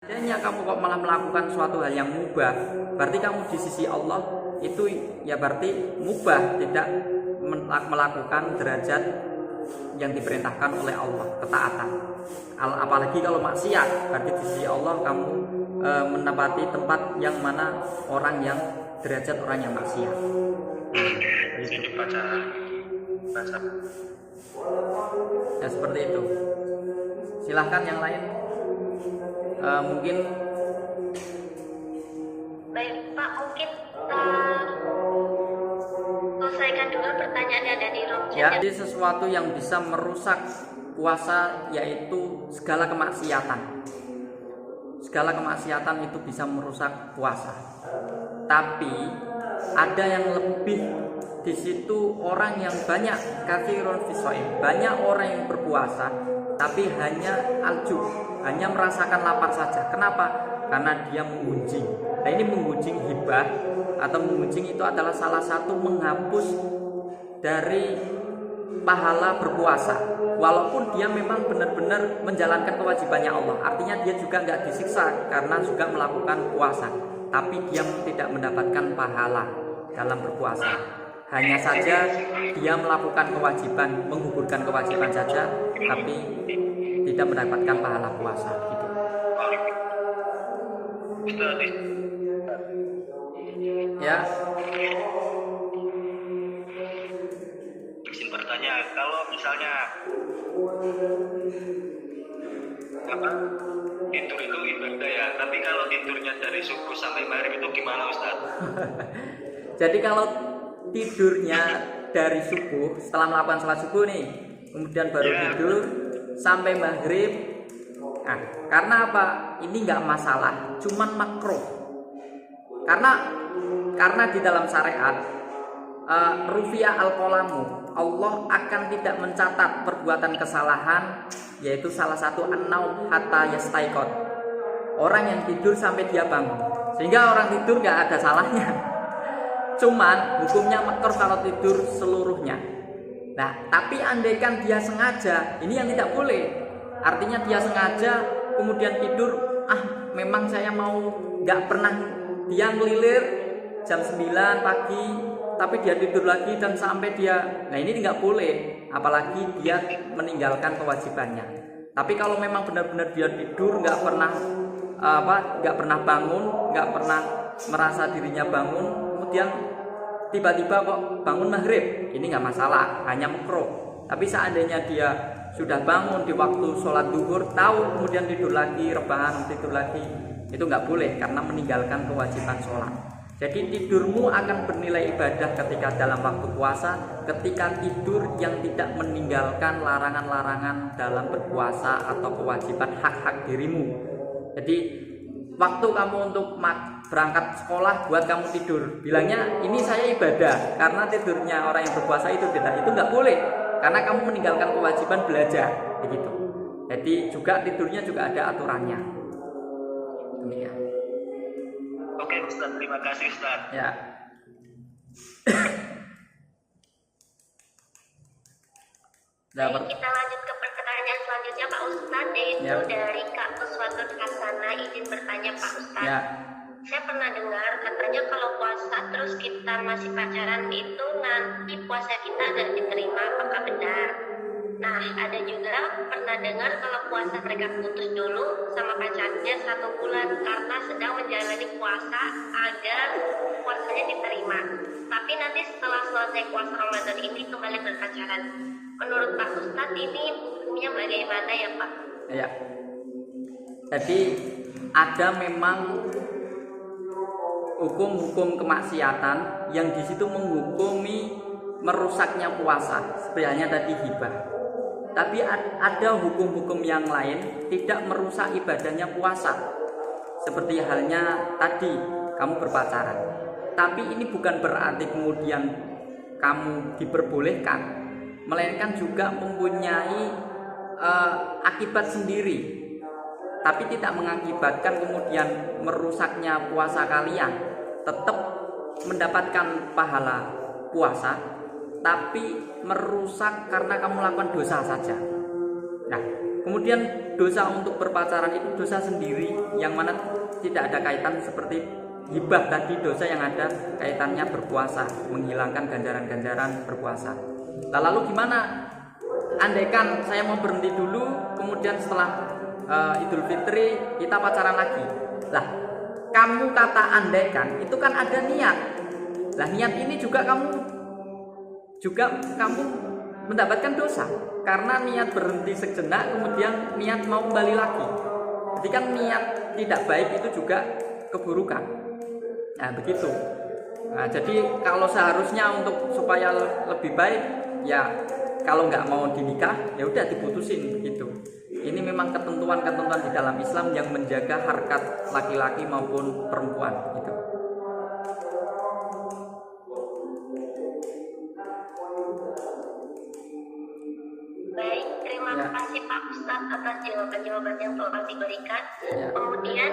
Seandainya kamu kok malah melakukan suatu hal yang mubah, berarti kamu di sisi Allah itu ya berarti mubah, tidak melakukan derajat yang diperintahkan oleh Allah, ketaatan. Apalagi kalau maksiat, berarti di sisi Allah kamu menempati tempat yang mana orang yang derajat orang yang maksiat. Itu baca. Ya seperti itu. Silahkan yang lain. Mungkin. Baik Pak, mungkin selesaikan dulu pertanyaan yang ada di room chat. Ya, jadi sesuatu yang bisa merusak puasa yaitu segala kemaksiatan. Segala kemaksiatan itu bisa merusak puasa. Tapi ada yang lebih di situ, orang yang banyak kafirun fisoim, banyak orang yang berpuasa tapi hanya alju, hanya merasakan lapar saja. Kenapa? Karena dia menggunjing. Nah, ini menggunjing hibah atau menggunjing itu adalah salah satu menghapus dari pahala berpuasa, walaupun dia memang benar-benar menjalankan kewajibannya Allah. Artinya dia juga nggak disiksa karena juga melakukan puasa, tapi dia tidak mendapatkan pahala dalam berpuasa. Hanya saja dia melakukan kewajiban, menggugurkan kewajiban saja, tapi tidak mendapatkan pahala puasa gitu. Ya. Izin bertanya, kalau misalnya tidur itu ibadah ya, tapi kalau tidurnya dari subuh sampai maghrib itu gimana Ustaz? Jadi kalau tidurnya dari subuh, setelah melakukan sholat subuh nih, kemudian baru tidur sampai maghrib, nah karena apa? Ini nggak masalah, cuman makruh. Karena di dalam syariat rufi'a al-qalamu, Allah akan tidak mencatat perbuatan kesalahan, yaitu salah satu an-naum hatta yastaiqot, orang yang tidur sampai dia bangun. Sehingga orang tidur nggak ada salahnya. Cuman hukumnya makruh kalau tidur seluruhnya. Nah, tapi andaikan dia sengaja, ini yang tidak boleh. Artinya dia sengaja kemudian tidur, memang saya mau, nggak pernah, dia ngelilir jam 9 pagi, tapi dia tidur lagi dan sampai dia, nah ini nggak boleh, apalagi dia meninggalkan kewajibannya. Tapi kalau memang benar-benar dia tidur, nggak pernah bangun, nggak pernah merasa dirinya bangun, kemudian tiba-tiba kok bangun maghrib, ini nggak masalah, hanya makruh. Tapi seandainya dia sudah bangun di waktu sholat duhur, tahu kemudian tidur lagi, rebahan tidur lagi, itu nggak boleh karena meninggalkan kewajiban sholat. Jadi tidurmu akan bernilai ibadah ketika dalam waktu puasa, ketika tidur yang tidak meninggalkan larangan-larangan dalam berpuasa atau kewajiban hak-hak dirimu. Jadi waktu kamu untuk berangkat sekolah buat kamu tidur, bilangnya ini saya ibadah, karena tidurnya orang yang berpuasa itu tidak, itu nggak boleh, karena kamu meninggalkan kewajiban belajar, begitu. Jadi juga tidurnya juga ada aturannya. Demikian. Oke Ustaz, terima kasih Ustaz. Ya. Baik, kita lanjut ke pertanyaan selanjutnya Pak Ustadz, yaitu dari Kak Uswatun Hasanah. Izin bertanya Pak Ustadz. Ya. Saya pernah dengar katanya kalau puasa terus kita masih pacaran itu nanti puasa kita akan diterima, apakah benar? Nah, ada juga pernah dengar kalau puasa mereka putus dulu sama pacarnya 1 bulan karena sedang menjalani puasa agar puasanya diterima. Tapi nanti setelah selesai puasa Ramadan ini kembali berpacaran. Menurut Pak Ustadz ini hukumnya bagaimana ya Pak? Ya. Jadi ada memang hukum-hukum kemaksiatan yang di situ menghukumi merusaknya puasa. Sebenarnya tadi hibah. Tapi ada hukum-hukum yang lain tidak merusak ibadahnya puasa. Seperti halnya tadi kamu berpacaran. Tapi ini bukan berarti kemudian kamu diperbolehkan, melainkan juga mempunyai akibat sendiri. Tapi tidak mengakibatkan kemudian merusaknya puasa kalian. Tetap mendapatkan pahala puasa, tapi merusak karena kamu melakukan dosa saja. Nah, Kemudian dosa untuk berpacaran itu dosa sendiri yang mana tidak ada kaitan seperti hibah tadi, dosa yang ada kaitannya berpuasa, menghilangkan ganjaran-ganjaran berpuasa. Nah, lalu gimana? Andaikan saya mau berhenti dulu, kemudian setelah Idul Fitri kita pacaran lagi. Lah, kamu kata andaikan itu kan ada niat. Lah, niat ini juga kamu mendapatkan dosa karena niat berhenti sejenak kemudian niat mau kembali lagi. Jadi kan niat tidak baik itu juga keburukan. Nah, begitu. Nah, jadi kalau seharusnya untuk supaya lebih baik ya kalau nggak mau dinikah ya udah diputusin gitu. Ini memang ketentuan-ketentuan di dalam Islam yang menjaga harkat laki-laki maupun perempuan gitu. Baik, terima Ya. kasih Pak Ustadz atas jawaban-jawaban yang telah diberikan. Ya. Kemudian